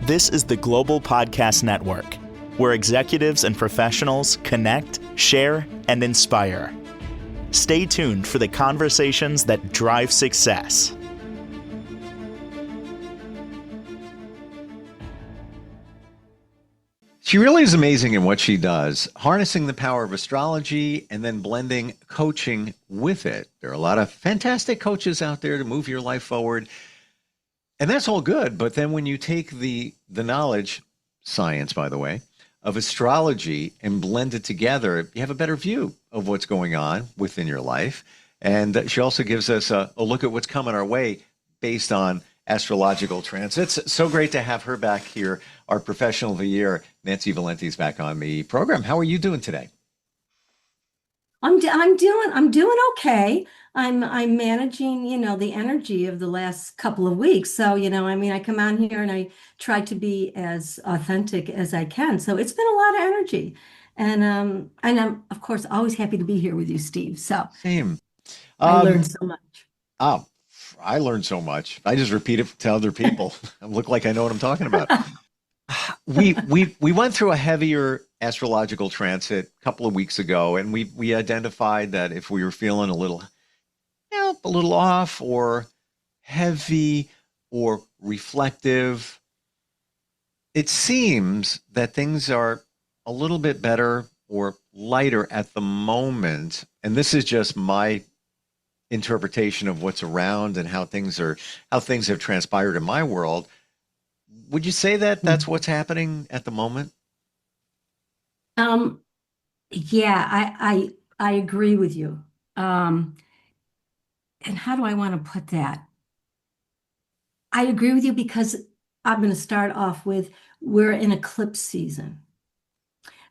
This is the Global Podcast Network, where executives and professionals connect, share, and inspire. Stay tuned for the conversations that drive success. She really is amazing in what she does, harnessing the power of astrology and then blending coaching with it. There are a lot of fantastic coaches out there to move your life forward. And that's all good. But then when you take the knowledge, science, by the way, of astrology and blend it together, you have a better view of what's going on within your life. And she also gives us a look at what's coming our way based on astrological transits. So great to have her back here. Our professional of the year, Nancy Volante, is back on the program. How are you doing today? I'm doing okay. I'm managing, the energy of the last couple of weeks. So, I come on here and I try to be as authentic as I can. So it's been a lot of energy. And I'm of course always happy to be here with you, Steve. So Same. I learned so much. Oh, I learned so much. I just repeat it to other people. I look like I know what I'm talking about. We went through a heavier astrological transit a couple of weeks ago, and we identified that if we were feeling a little off or heavy or reflective, it seems that things are a little bit better or lighter at the moment. And this is just my interpretation of what's around and how things have transpired in my world. Would you say that that's what's happening at the moment? Yeah, I agree with you. And how do I want to put that? I agree with you because I'm going to start off with we're in eclipse season.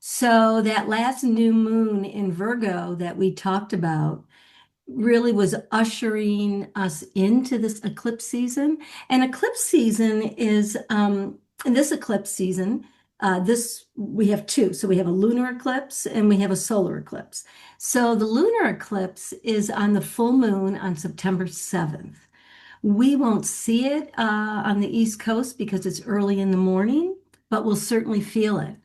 So that last new moon in Virgo that we talked about really was ushering us into this eclipse season. And eclipse season is in this eclipse season, we have two. So we have a lunar eclipse and we have a solar eclipse. So the lunar eclipse is on the full moon on September 7th. We won't see it on the East Coast because it's early in the morning, but we'll certainly feel it.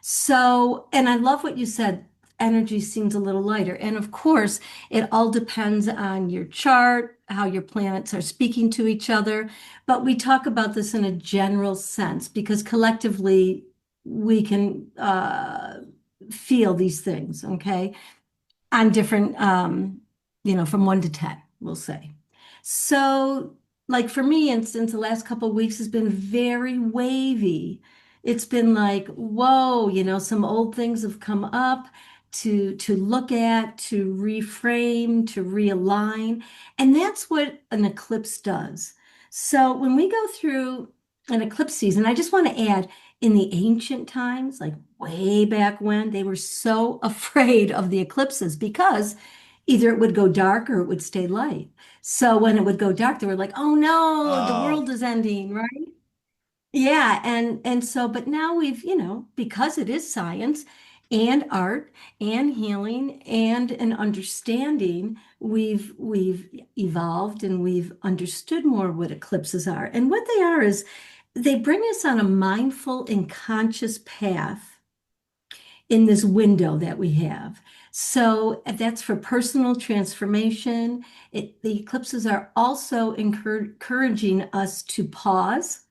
So, and I love what you said, energy seems a little lighter. And of course, it all depends on your chart, how your planets are speaking to each other. But we talk about this in a general sense because collectively we can feel these things, okay, on different, from 1 to 10, we'll say. So, like for me, instance, the last couple of weeks has been very wavy. It's been like, whoa, some old things have come up to look at, to reframe, to realign. And that's what an eclipse does. So when we go through an eclipse season, I just want to add, in the ancient times, like way back when, they were so afraid of the eclipses because either it would go dark or it would stay light. So when it would go dark, they were like, oh no, the world is ending, right? Yeah, and so, but now we've, because it is science and art and healing and an understanding, we've evolved and we've understood more what eclipses are. And what they are is they bring us on a mindful and conscious path in this window that we have. So that's for personal transformation. The eclipses are also encouraging us to pause,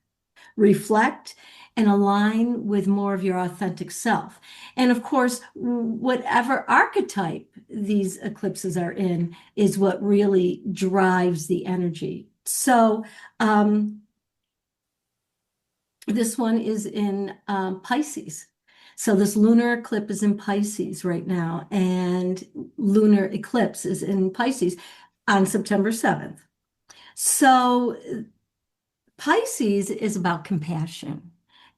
reflect, and align with more of your authentic self. And of course, whatever archetype these eclipses are in is what really drives the energy. So this one is in Pisces. So this lunar eclipse is in Pisces right now, and lunar eclipse is in Pisces on September 7th. So Pisces is about compassion.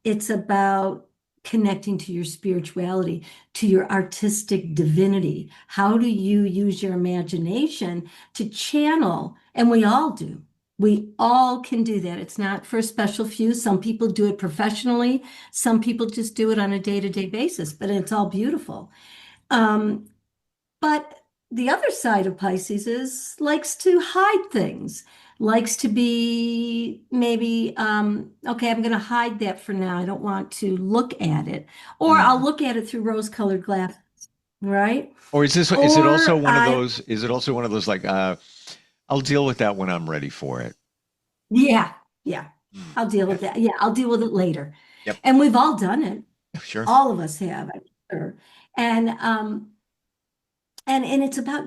It's about connecting to your spirituality, to your artistic divinity. How do you use your imagination to channel? And we all do. We all can do that. It's not for a special few. Some people do it professionally. Some people just do it on a day-to-day basis, but it's all beautiful. But the other side of Pisces is likes to hide things, likes to be maybe, okay, I'm going to hide that for now. I don't want to look at it. Or I'll Mm. look at it through rose-colored glasses, right? Or is it also Or one of those, like, I'll deal with that when I'm ready for it? yeah, yeah, Mm. I'll deal Okay. with that. Yeah, I'll deal with it later. Yep. And we've all done it. Sure. All of us have, I'm sure. And and it's about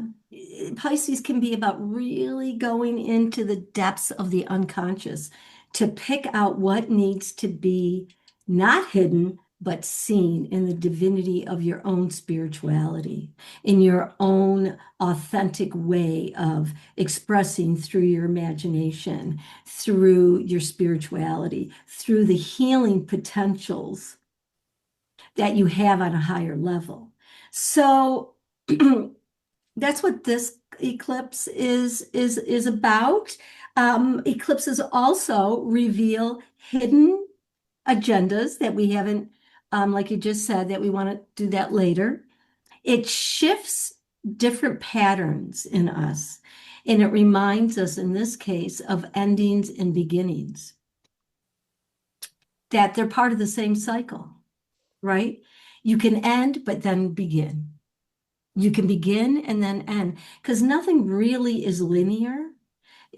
Pisces can be about really going into the depths of the unconscious to pick out what needs to be not hidden, but seen in the divinity of your own spirituality, in your own authentic way of expressing through your imagination, through your spirituality, through the healing potentials that you have on a higher level. So that's what this eclipse is about. Eclipses also reveal hidden agendas that we haven't, like you just said, that we want to do that later. It shifts different patterns in us, and it reminds us, in this case, of endings and beginnings, that they're part of the same cycle, right? You can end, but then begin. You can begin and then end because nothing really is linear.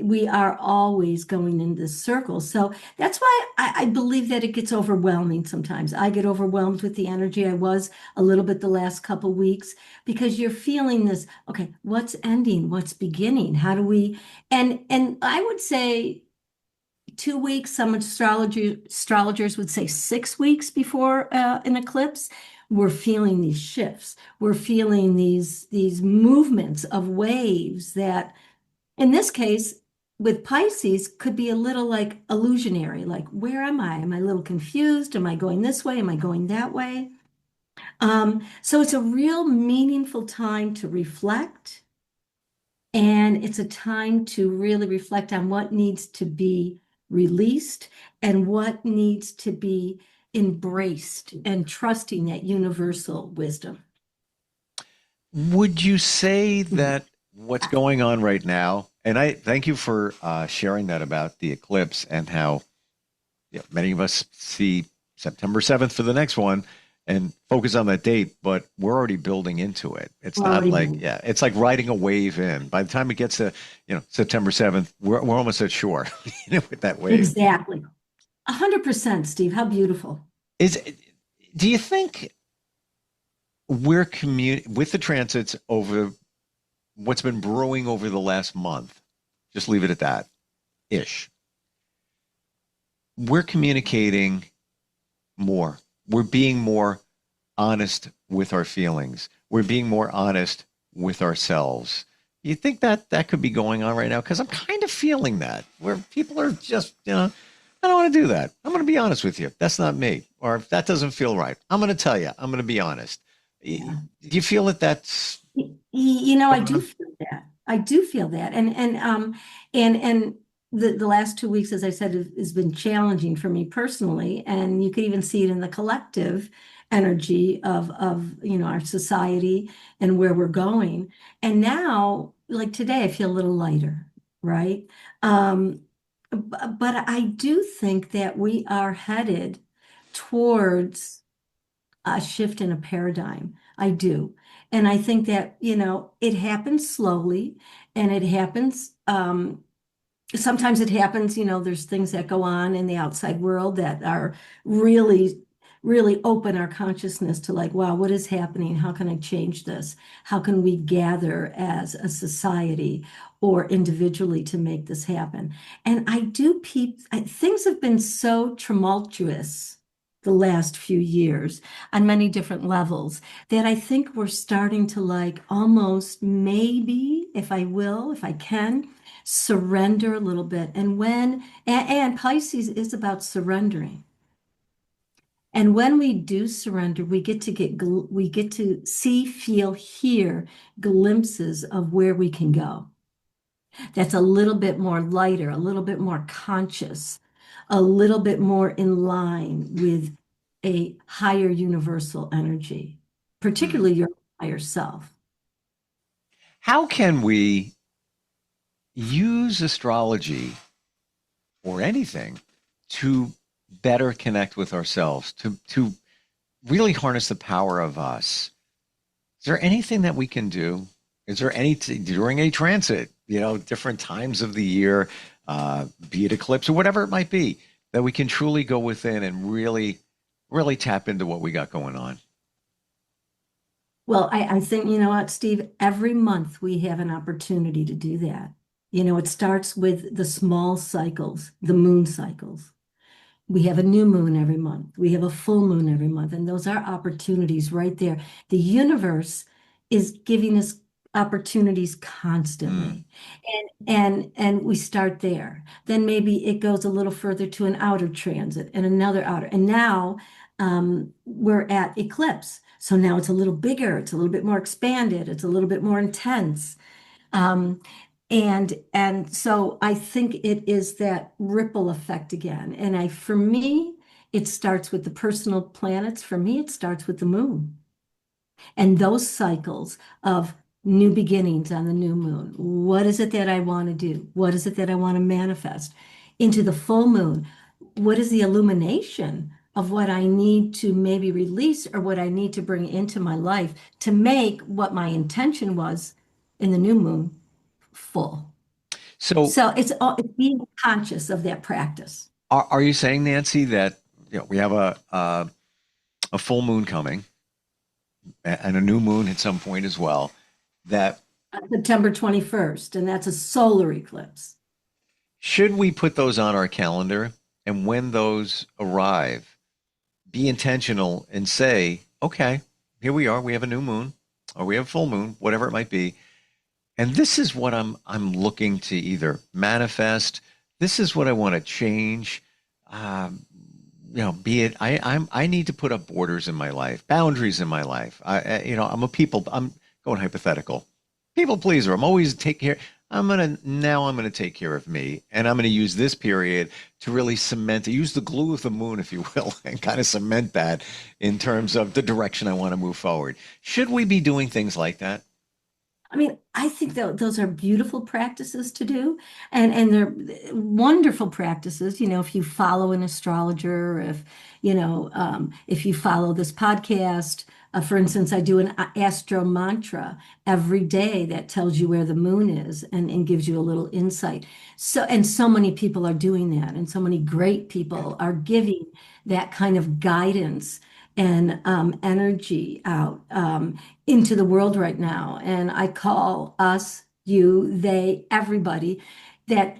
We are always going in this circle. So that's why I believe that it gets overwhelming sometimes. I get overwhelmed with the energy. I was a little bit the last couple weeks because you're feeling this, okay, what's ending? What's beginning? How do we, and I would say 2 weeks, some astrologers would say 6 weeks before an eclipse, we're feeling these shifts. We're feeling these movements of waves that, in this case, with Pisces, could be a little like illusionary. Like, where am I? Am I a little confused? Am I going this way? Am I going that way? So it's a real meaningful time to reflect, and it's a time to really reflect on what needs to be released and what needs to be embraced and trusting that universal wisdom. Would you say that what's going on right now, and I thank you for sharing that about the eclipse and how, yeah, many of us see September 7th for the next one and focus on that date, but we're already building into it. It's not Already like, been. yeah, it's like riding a wave in. By the time it gets to, September 7th, we're almost at shore, with that wave. Exactly. 100%, Steve. How beautiful. Is Do you think we're with the transits over what's been brewing over the last month? Just leave it at that ish. We're communicating more. We're being more honest with our feelings. We're being more honest with ourselves. You think that that could be going on right now? Because I'm kind of feeling that, where people are just, I don't want to do that. I'm going to be honest with you. That's not me. Or if that doesn't feel right, I'm going to tell you. I'm going to be honest. Yeah. Do you feel that that's I going do on? feel that. I do feel that. And the last 2 weeks, as I said, has been challenging for me personally. And you could even see it in the collective energy of our society and where we're going. And now, like today, I feel a little lighter, right? But I do think that we are headed towards a shift in a paradigm. I do. And I think that, it happens slowly and it happens, sometimes it happens, there's things that go on in the outside world that are really, really open our consciousness to like, wow, what is happening? How can I change this? How can we gather as a society or individually to make this happen? And things have been so tumultuous the last few years on many different levels that I think we're starting to like almost maybe, if I can surrender a little bit. And Pisces is about surrendering. And when we do surrender, we get to see, feel, hear glimpses of where we can go. That's a little bit more lighter, a little bit more conscious, a little bit more in line with a higher universal energy, Hmm. particularly your higher self. How can we, use astrology or anything to better connect with ourselves, to really harness the power of us. Is there anything that we can do? Is there any during a transit, different times of the year, be it eclipse or whatever it might be, that we can truly go within and really, really tap into what we got going on? Well, I think, you know what, Steve, every month we have an opportunity to do that. It starts with the small cycles, the moon cycles. We have a new moon every month. We have a full moon every month. And those are opportunities right there. The universe is giving us opportunities Mm. constantly. And we start there. Then maybe it goes a little further to an outer transit and another outer. And now we're at eclipse. So now it's a little bigger, it's a little bit more expanded, it's a little bit more intense. Um, and so I think it is that ripple effect again. And for me, it starts with the personal planets. For me, it starts with the moon. And those cycles of new beginnings on the new moon. What is it that I want to do? What is it that I want to manifest? Into the full moon, what is the illumination of what I need to maybe release or what I need to bring into my life to make what my intention was in the new moon full? So, So it's being conscious of that practice. are you saying, Nancy, that we have a full moon coming and a new moon at some point as well? That September 21st, and that's a solar eclipse. should we put those on our calendar, and when those arrive, be intentional and say, okay, here we are. We have a new moon, or we have a full moon, whatever it might be, and this is what I'm looking to either manifest. This is what I want to change. Um, be it I need to put up borders in my life, boundaries in my life. I'm going hypothetical, people pleaser. I'm always take care. I'm gonna take care of me, and I'm gonna use this period to really cement, use the glue of the moon, if you will, and kind of cement that in terms of the direction I want to move forward. Should we be doing things like that? I mean, I think those are beautiful practices to do, and they're wonderful practices. If you follow an astrologer, if you follow this podcast, for instance, I do an astro mantra every day that tells you where the moon is and gives you a little insight. And so many people are doing that, and so many great people are giving that kind of guidance and energy out. Into the world right now. And I call us, you, they, everybody that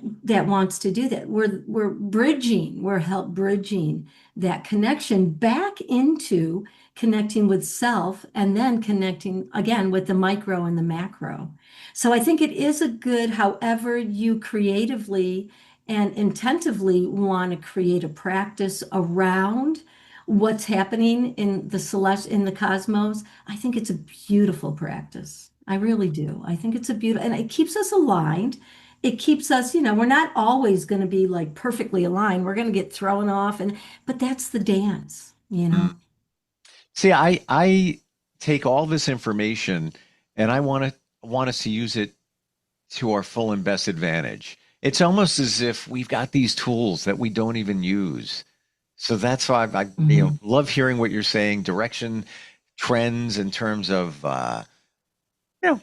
wants to do that. We're help bridging that connection back into connecting with self and then connecting again with the micro and the macro. So I think it is a good, however you creatively and intentively want to create a practice around what's happening in the cosmos. I think it's a beautiful practice. I really do. I think it's a beautiful, and it keeps us aligned. It keeps us, we're not always going to be like perfectly aligned. We're going to get thrown off, but that's the dance. Mm. See, I take all this information and I want us to use it to our full and best advantage. It's almost as if we've got these tools that we don't even use. So that's why I Mhm. love hearing what you're saying, direction, trends in terms of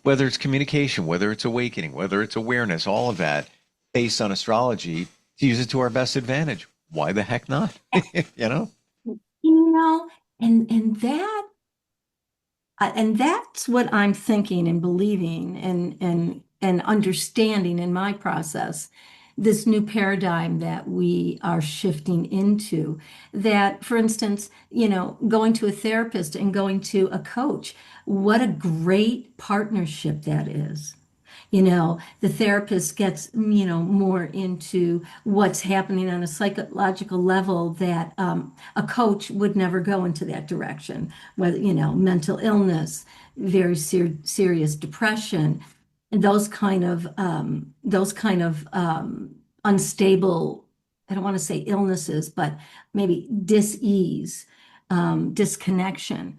whether it's communication, whether it's awakening, whether it's awareness, all of that based on astrology to use it to our best advantage. Why the heck not? You know? You know, and that's what I'm thinking and believing and understanding in my process, this new paradigm that we are shifting into. That, for instance, going to a therapist and going to a coach, what a great partnership that is. The therapist gets, more into what's happening on a psychological level that a coach would never go into that direction, whether, mental illness, very serious depression, and those kind of unstable, I don't want to say illnesses, but maybe dis-ease, disconnection.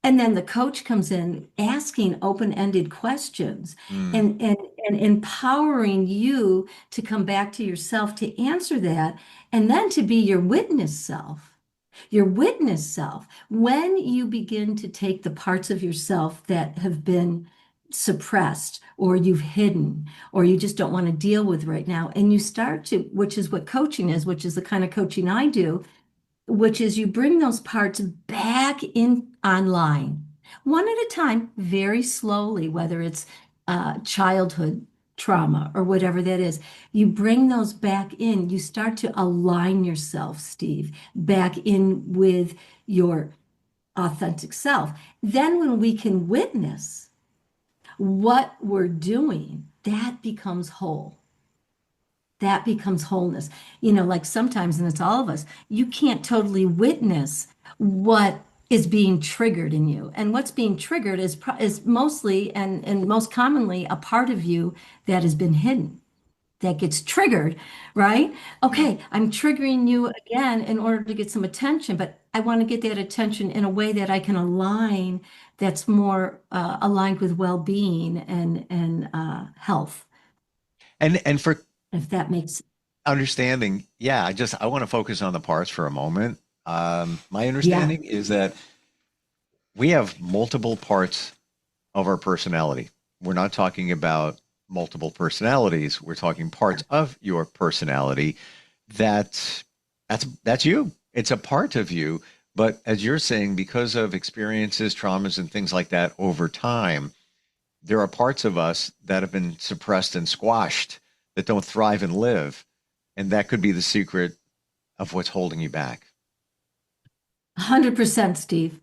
And then the coach comes in asking open-ended questions Mm. and empowering you to come back to yourself to answer that, and then to be your witness self. Your witness self. When you begin to take the parts of yourself that have been suppressed or you've hidden or you just don't want to deal with right now, and you start to, which is what coaching is, which is the kind of coaching I do, which is you bring those parts back in online, one at a time, very slowly, whether it's childhood trauma or whatever that is. You bring those back in. You start to align yourself, Steve, back in with your authentic self. Then, when we can witness what we're doing, that becomes whole. That becomes wholeness. Like sometimes, and it's all of us, you can't totally witness what is being triggered in you. And what's being triggered is mostly and most commonly a part of you that has been hidden, that gets triggered, right? Mm. Okay, I'm triggering you again in order to get some attention, but I want to get that attention in a way that I can align, that's more aligned with well-being and health, And for if that makes. understanding, yeah, I want to focus on the parts for a moment. My Yeah. understanding is that we have multiple parts of our personality. We're not talking about multiple personalities. We're talking parts of your personality. That that's you. It's a part of you. But as you're saying, because of experiences, traumas, and things like that over time, there are parts of us that have been suppressed and squashed that don't thrive and live. And that could be the secret of what's holding you back. 100%, Steve.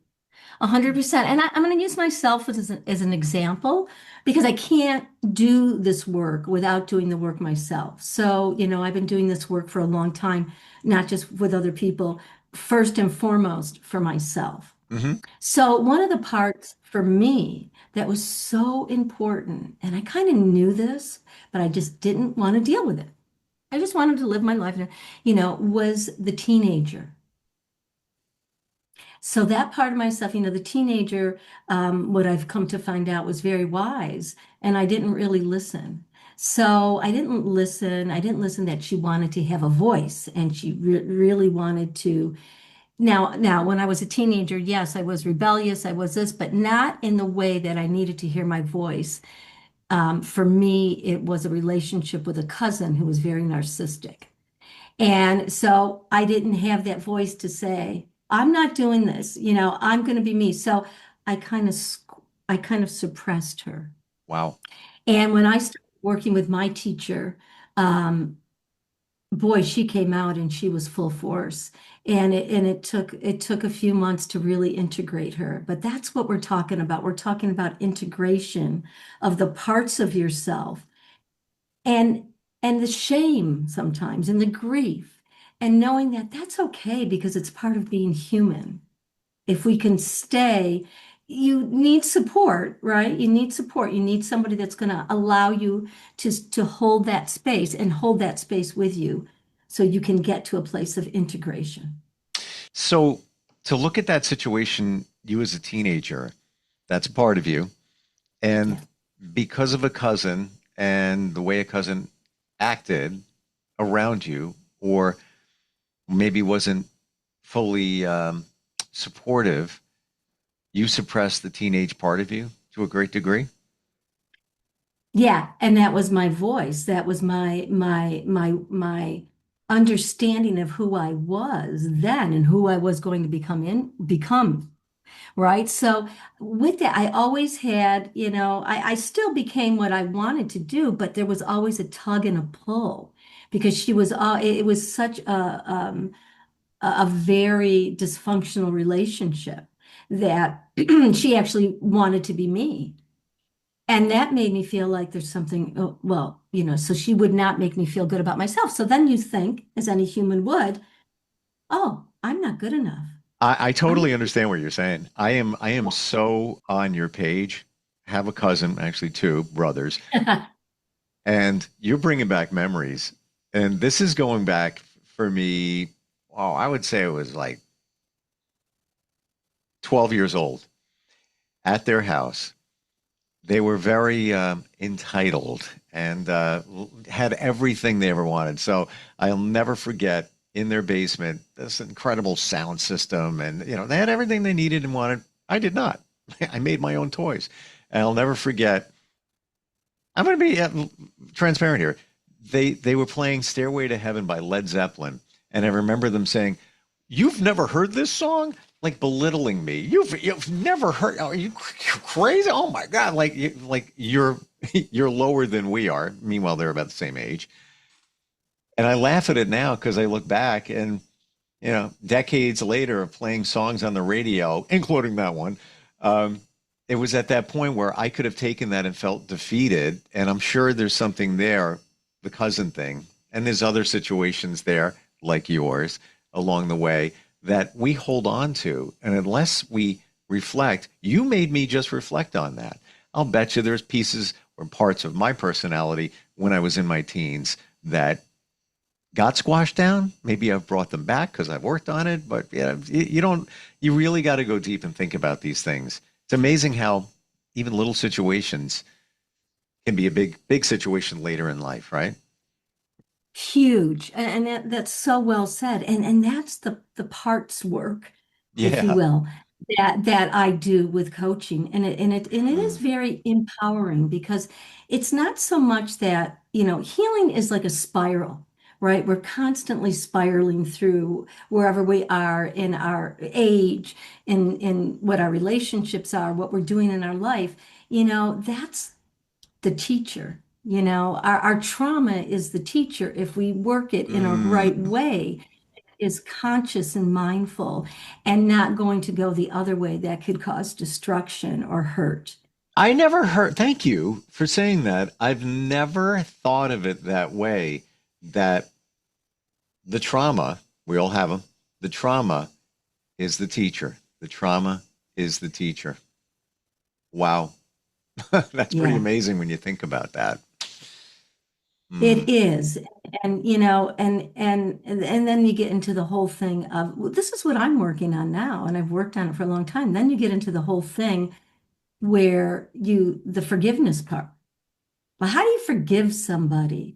100%. And I'm going to use myself as an example because I can't do this work without doing the work myself. So, I've been doing this work for a long time, not just with other people, first and foremost for myself. Hmm. So, one of the parts for me that was so important, and I kind of knew this, but I just didn't want to deal with it. I just wanted to live my life, was the teenager. So that part of myself, the teenager, what I've come to find out was very wise, and I didn't really listen. So I didn't listen. I didn't listen that she wanted to have a voice, and she really wanted to. Now, when I was a teenager, yes, I was rebellious. I was this, but not in the way that I needed to hear my voice. For me, it was a relationship with a cousin who was very narcissistic. And so I didn't have that voice to say, I'm not doing this, I'm going to be me. So I kind of I kind of suppressed her. Wow. And when I started working with my teacher, um, boy, she came out and she was full force. And it took a few months to really integrate her. But that's what we're talking about. We're talking about integration of the parts of yourself and and the shame sometimes and the grief, and knowing that that's okay because it's part of being human. If we can stay, you need support, right? You need support. You need somebody that's going to allow you to hold that space and hold that space with you so you can get to a place of integration. So to look at that situation, you as a teenager, that's a part of you. And Yeah. because of a cousin and the way a cousin acted around you, or maybe wasn't fully supportive, you suppressed the teenage part of you to a great degree. Yeah, and that was my voice. That was my understanding of who I was then and who I was going to become, right? So with that, I always had, I still became what I wanted to do, but there was always a tug and a pull because it was such a very dysfunctional relationship that she actually wanted to be me. And that made me feel like there's something, oh, well, so she would not make me feel good about myself. So then you think, as any human would, oh, I'm not good enough. I I'm totally understand what you're saying. I am so on your page. Have a cousin, actually two brothers, and you're bringing back memories. And this is going back for me. Oh, I would say it was like 12 years old. at their house. They were very entitled and had everything they ever wanted. So I'll never forget in their basement this incredible sound system, and they had everything they needed and wanted. I did not. I made my own toys, and I'll never forget. I'm going to be transparent here. They were playing "Stairway to Heaven" by Led Zeppelin, and I remember them saying, "You've never heard this song?" Like belittling me. You've never heard? Are you crazy? Oh my God! You're you're lower than we are. Meanwhile, they're about the same age. And I laugh at it now because I look back and decades later of playing songs on the radio, including that one. It was at that point where I could have taken that and felt defeated. And I'm sure there's something there, the cousin thing, and there's other situations there like yours along the way that we hold on to. And unless we reflect, you made me just reflect on that. I'll bet you there's pieces or parts of my personality when I was in my teens that got squashed down. Maybe I've brought them back because I've worked on it, but you really got to go deep and think about these things. It's amazing how even little situations can be a big situation later in life, right? Huge. And that's so well said. And that's the parts work, if you Yeah. will, that I do with coaching. And it is Mm. very empowering because it's not so much that, healing is like a spiral, right? We're constantly spiraling through wherever we are in our age, in what our relationships are, what we're doing in our life. That's the teacher. Our trauma is the teacher if we work it in a right Mm. way, is conscious and mindful and not going to go the other way that could cause destruction or hurt. I never heard, thank you for saying that. I've never thought of it that way, that the trauma, we all have them, the trauma is the teacher. The trauma is the teacher. Wow. That's pretty Yeah, amazing when you think about that. Mm. it is. And then you get into the whole thing of, well, this is what I'm working on now, and I've worked on it for a long time. Then you get into the whole thing where the forgiveness part. Well, how do you forgive somebody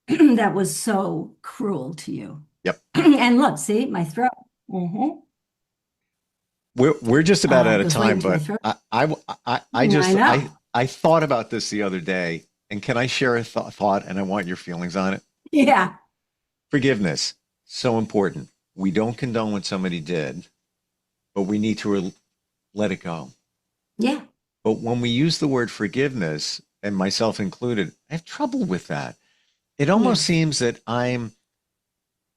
that was so cruel to you? Yep. And look, see, my throat. Mhm. We're just about out of Goes right time, into my but throat. I I know. I thought about this the other day, and can I share a thought? And I want your feelings on it. Yeah. Forgiveness, so important. We don't condone what somebody did, but we need to let it go. Yeah. But when we use the word forgiveness, and myself included, I have trouble with that. It almost Yeah. seems that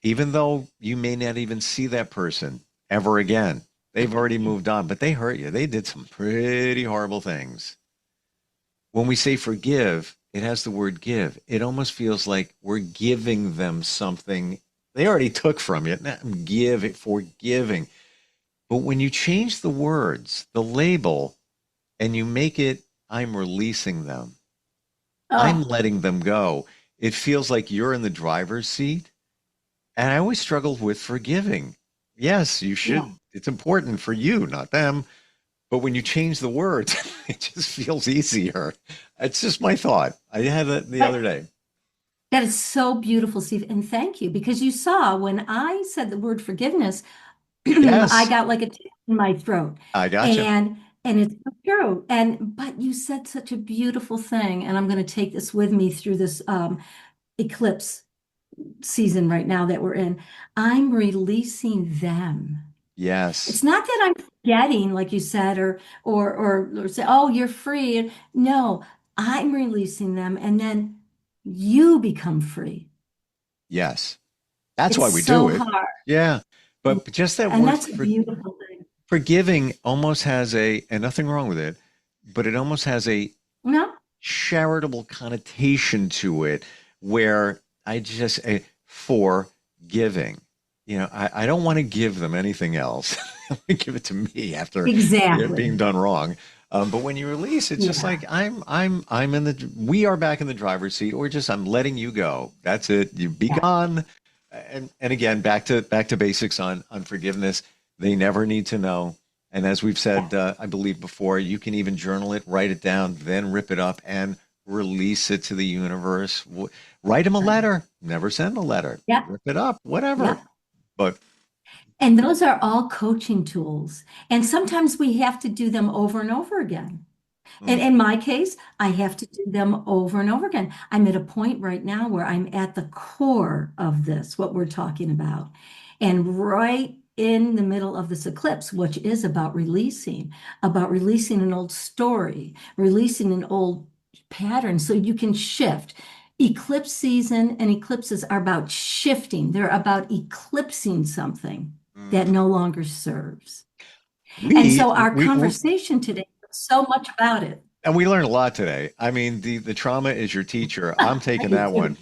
even though you may not even see that person ever again, they've already moved on, but they hurt you. They did some pretty horrible things. When we say forgive, it has the word give. It almost feels like we're giving them something they already took from you. Give it, forgiving. But when you change the words, the label, and you make it, I'm releasing them, I'm Oh, letting them go, it feels like you're in the driver's seat. And I always struggled with forgiving. Yes, you yeah. should. It's important for you, not them. But when you change the words, it just feels easier. It's just my thought. I had that the other But day. that is so beautiful, Steve. And thank you, because you saw when I said the word forgiveness, I Yes, got like a tick in my throat. I gotcha. And it's so true. But you said such a beautiful thing, and I'm going to take this with me through this eclipse season right now that we're in. I'm releasing them. Yes, It's not that I'm forgetting, like you said, or say, oh, you're free. No, I'm releasing them, and then you become free. yes. That's It's why we do so it. hard. Yeah. But just that And word that's a beautiful thing. forgiving almost has and nothing wrong with it, but it almost has a No, charitable connotation to it where I just forgiving. I don't want to give them anything else. Give it to me after exactly. being done wrong. But when you release, it's just Yeah. like we are back in the driver's seat, or just I'm letting you go. That's it. You be Yeah. gone. And again, back to basics on forgiveness. They never need to know. And as we've said, I believe before, you can even journal it, write it down, then rip it up and release it to the universe. Write them a letter, never send a letter, Yeah. rip it up, whatever. Yeah. But And those are all coaching tools. And sometimes we have to do them over and over again. And in my case, I have to do them over and over again. I'm at a point right now where I'm at the core of this, what we're talking about. And right in the middle of this eclipse, which is about releasing an old story, releasing an old pattern so you can shift. Eclipse season and eclipses are about shifting. They're about eclipsing something that no longer serves. And so our conversation today is so much about it. And we learned a lot today. I mean, the trauma is your teacher. I'm taking that one.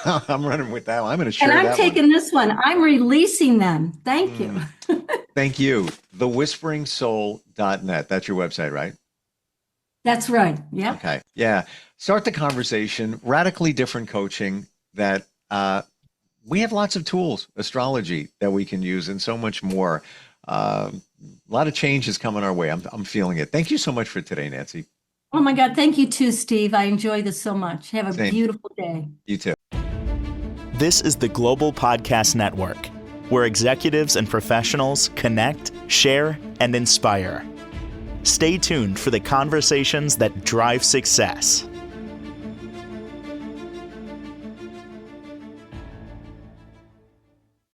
I'm running with that one. I'm going to share that one. And I'm taking this one. I'm releasing them. Thank you. Thank you. TheWhisperingSoul.net. That's your website, right? That's right. Yeah. Okay. Yeah. Start the conversation. Radically different coaching that we have lots of tools, astrology that we can use and so much more. A lot of change is coming our way. I'm feeling it. Thank you so much for today, Nancy. Oh my God. Thank you too, Steve. I enjoy this so much. Have a beautiful day. You too. This is the Global Podcast Network, where executives and professionals connect, share, and inspire. Stay tuned for the conversations that drive success.